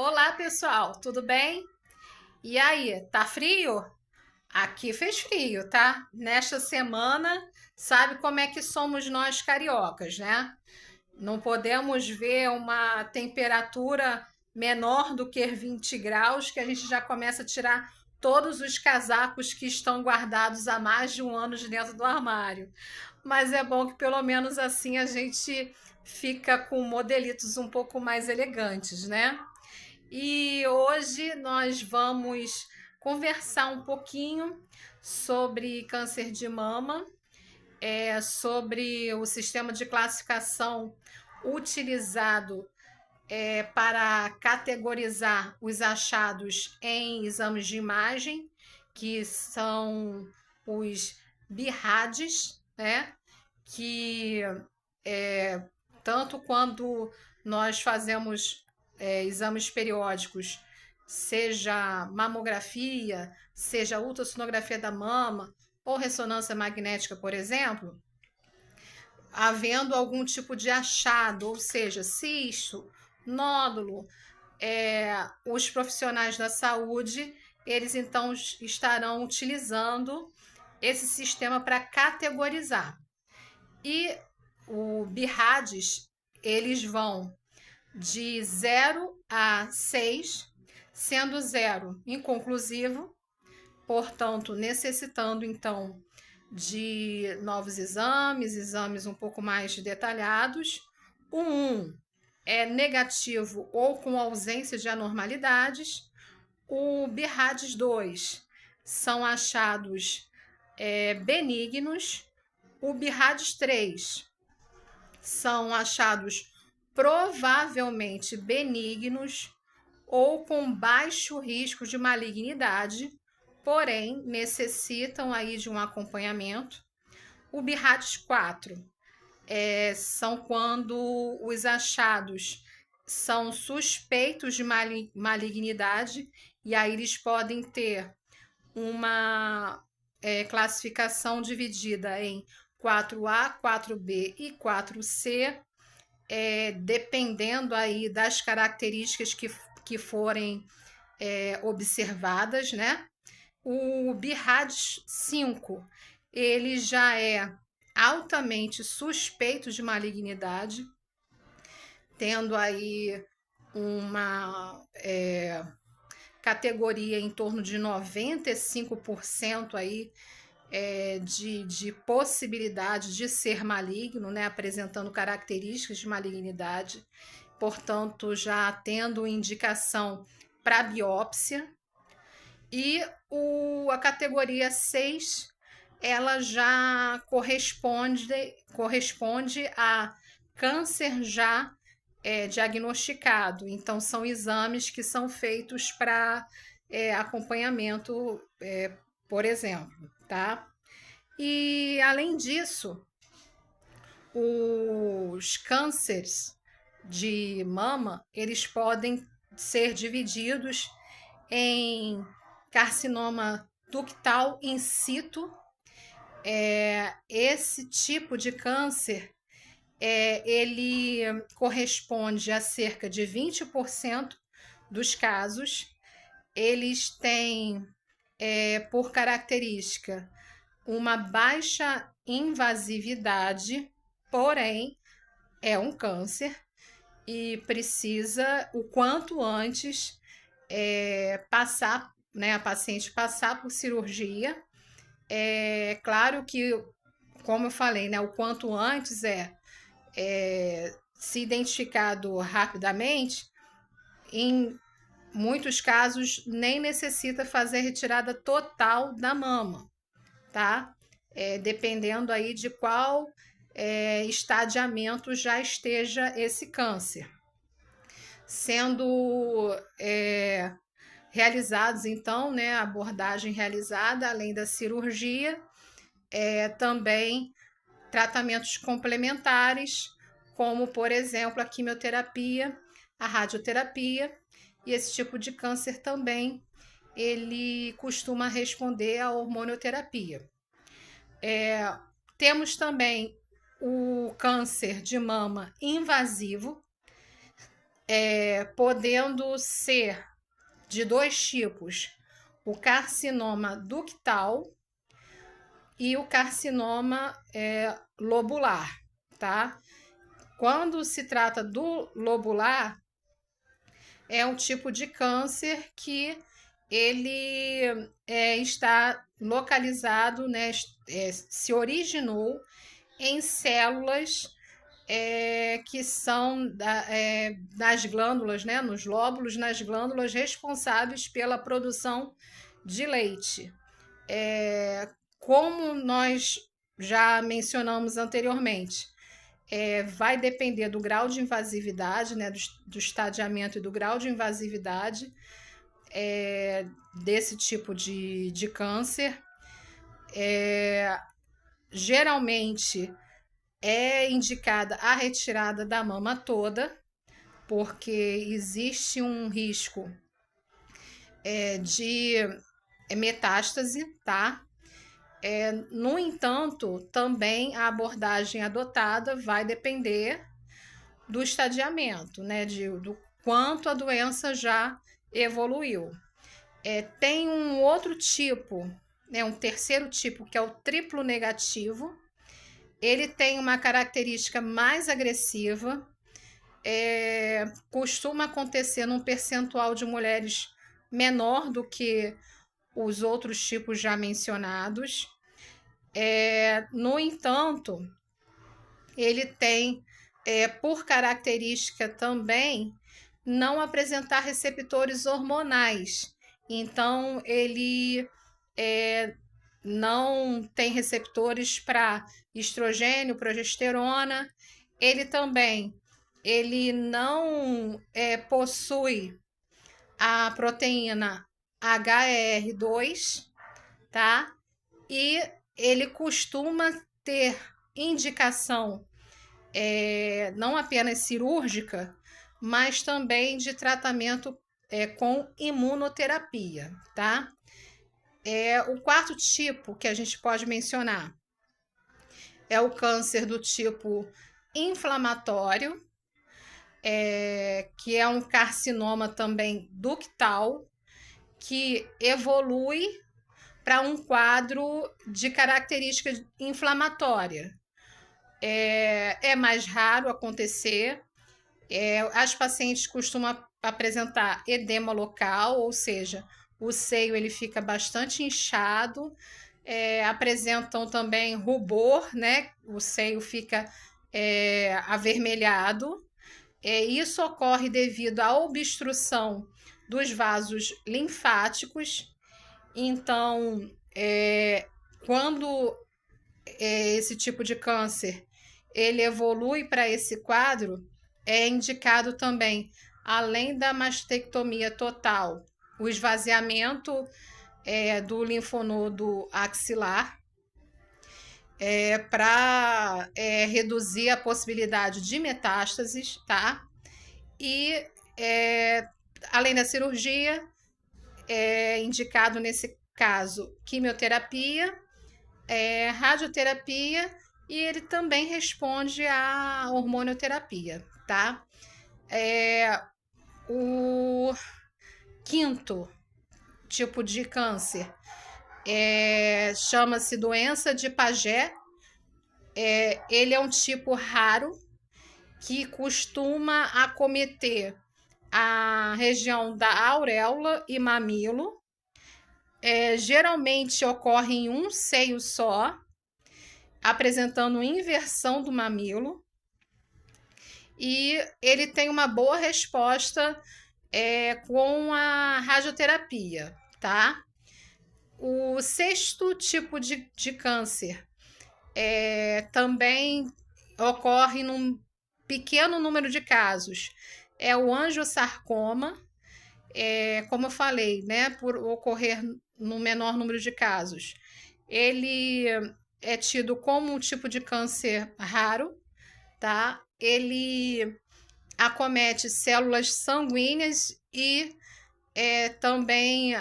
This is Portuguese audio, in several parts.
Olá, pessoal, tudo bem? E aí, tá frio? Aqui fez frio, tá? Nesta semana, sabe como é que somos nós cariocas, né? Não podemos ver uma temperatura menor do que 20 graus, que a gente já começa a tirar todos os casacos que estão guardados há mais de um ano de dentro do armário. Mas é bom que pelo menos assim a gente fica com modelitos um pouco mais elegantes, né? E hoje nós vamos conversar um pouquinho sobre câncer de mama, sobre o sistema de classificação utilizado para categorizar os achados em exames de imagem, que são os BIRADs, né? Que tanto quando nós fazemos exames periódicos, seja mamografia, seja ultrassonografia da mama ou ressonância magnética, por exemplo, havendo algum tipo de achado, ou seja, cisto, nódulo, os profissionais da saúde, eles então estarão utilizando esse sistema para categorizar. E o BIRADS, eles vão de 0 a 6, sendo 0 inconclusivo, portanto, necessitando então de novos exames um pouco mais detalhados. O 1 é negativo ou com ausência de anormalidades. O BIRADS 2 são achados benignos. O BIRADS 3 são achados provavelmente benignos ou com baixo risco de malignidade, porém necessitam aí de um acompanhamento. O BIRADS 4 são quando os achados são suspeitos de malignidade, e aí eles podem ter uma classificação dividida em 4A, 4B e 4C, dependendo aí das características que forem observadas, né? O BIRADS 5, ele já é altamente suspeito de malignidade, tendo aí uma categoria em torno de 95% aí de possibilidade de ser maligno, né, apresentando características de malignidade, portanto, já tendo indicação para biópsia. E a categoria 6, ela já corresponde a câncer já diagnosticado. Então, são exames que são feitos para acompanhamento, por exemplo, tá? E, além disso, os cânceres de mama, eles podem ser divididos em carcinoma ductal in situ. Esse tipo de câncer, ele corresponde a cerca de 20% dos casos. Eles têm, por característica, uma baixa invasividade, porém é um câncer e precisa o quanto antes passar, né, a paciente passar por cirurgia. É claro que, como eu falei, né, o quanto antes se identificado rapidamente, em muitos casos nem necessita fazer retirada total da mama, tá? Dependendo aí de qual estadiamento já esteja esse câncer. Sendo realizados, então, né, a abordagem realizada, além da cirurgia, também tratamentos complementares, como, por exemplo, a quimioterapia, a radioterapia, e esse tipo de câncer também, ele costuma responder à hormonioterapia. Temos também o câncer de mama invasivo, podendo ser de dois tipos: o carcinoma ductal e o carcinoma lobular, tá? Quando se trata do lobular, é um tipo de câncer que ele está localizado, né, se originou em células que são das glândulas, né, nos lóbulos, nas glândulas responsáveis pela produção de leite. Como nós já mencionamos anteriormente, vai depender do grau de invasividade, né, do estadiamento e do grau de invasividade desse tipo de câncer. Geralmente é indicada a retirada da mama toda, porque existe um risco de metástase, tá? No entanto, também a abordagem adotada vai depender do estadiamento, né? Do quanto a doença já evoluiu. Tem um outro tipo, né? Um terceiro tipo, que é o triplo negativo. Ele tem uma característica mais agressiva, costuma acontecer num percentual de mulheres menor do que os outros tipos já mencionados. No entanto, ele tem, por característica também, não apresentar receptores hormonais. Então, ele não tem receptores para estrogênio, progesterona. Ele não possui a proteína HER2, tá? E ele costuma ter indicação não apenas cirúrgica, mas também de tratamento com imunoterapia, tá? O quarto tipo que a gente pode mencionar é o câncer do tipo inflamatório, que é um carcinoma também ductal, que evolui para um quadro de característica inflamatória. É mais raro acontecer. As pacientes costumam apresentar edema local, ou seja, o seio ele fica bastante inchado, apresentam também rubor, né? O seio fica avermelhado. Isso ocorre devido à obstrução dos vasos linfáticos. Então, quando esse tipo de câncer ele evolui para esse quadro, é indicado também, além da mastectomia total, o esvaziamento do linfonodo axilar, para reduzir a possibilidade de metástases, tá? E, além da cirurgia, é indicado nesse caso quimioterapia, radioterapia, e ele também responde à hormonioterapia, tá? O quinto tipo de câncer chama-se doença de Paget. Ele é um tipo raro que costuma acometer a região da auréola e mamilo. Geralmente ocorre em um seio só, apresentando inversão do mamilo, e ele tem uma boa resposta com a radioterapia, tá? O sexto tipo de câncer também ocorre num pequeno número de casos. É o angiosarcoma, como eu falei, né, por ocorrer no menor número de casos. Ele é tido como um tipo de câncer raro, tá? Ele acomete células sanguíneas e também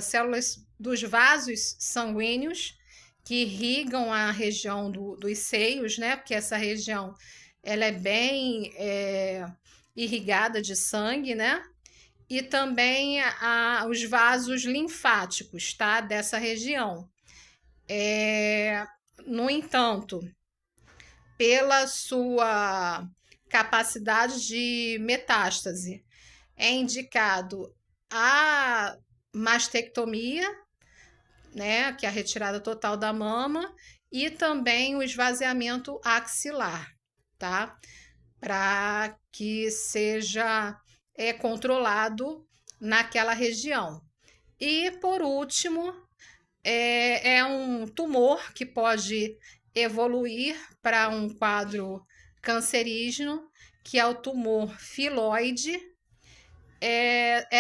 células dos vasos sanguíneos que irrigam a região dos seios, né? Porque essa região ela é bem irrigada de sangue, né? E também os vasos linfáticos, tá? Dessa região. É, no entanto, pela sua capacidade de metástase, é indicado a mastectomia, né, que é a retirada total da mama, e também o esvaziamento axilar, tá? Para que seja controlado naquela região. E por último, é um tumor que pode evoluir para um quadro cancerígeno, que é o tumor filoide.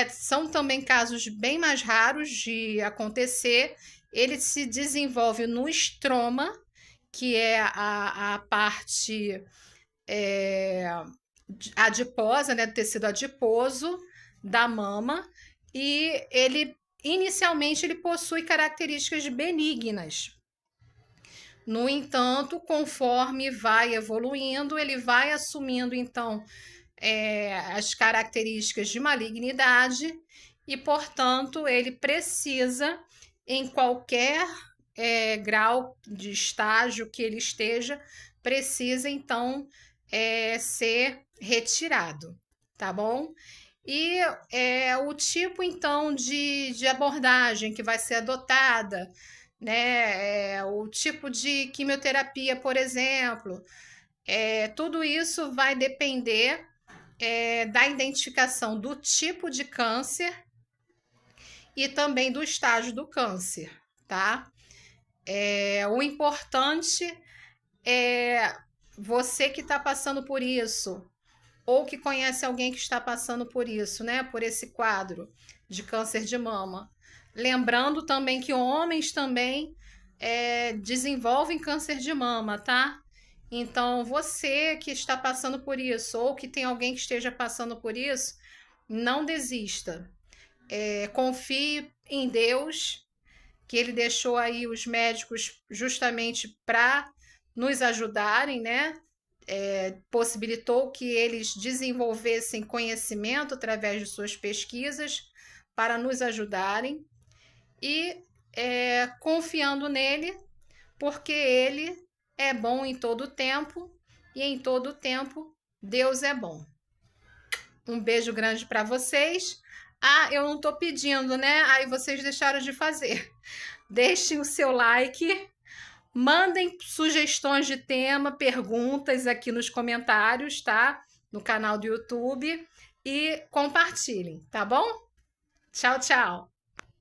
São também casos bem mais raros de acontecer. Ele se desenvolve no estroma, que é a parte adiposa, né, do tecido adiposo da mama, e ele inicialmente ele possui características benignas. No entanto, conforme vai evoluindo, ele vai assumindo então as características de malignidade e, portanto, ele precisa, em qualquer grau de estágio que ele esteja, precisa então ser retirado, tá bom? E o tipo então de abordagem que vai ser adotada, né? O tipo de quimioterapia, por exemplo, tudo isso vai depender da identificação do tipo de câncer e também do estágio do câncer, tá? O importante é você que está passando por isso, ou que conhece alguém que está passando por isso, né? Por esse quadro de câncer de mama. Lembrando também que homens também desenvolvem câncer de mama, tá? Então, você que está passando por isso, ou que tem alguém que esteja passando por isso, não desista. Confie em Deus, que Ele deixou aí os médicos justamente para nos ajudarem, né? Possibilitou que eles desenvolvessem conhecimento através de suas pesquisas para nos ajudarem e confiando nele, porque ele é bom em todo tempo e em todo tempo Deus é bom. Um beijo grande para vocês. Ah, eu não estou pedindo, né? Aí vocês deixaram de fazer. Deixem o seu like, mandem sugestões de tema, perguntas aqui nos comentários, tá? No canal do YouTube e compartilhem, tá bom? Tchau, tchau.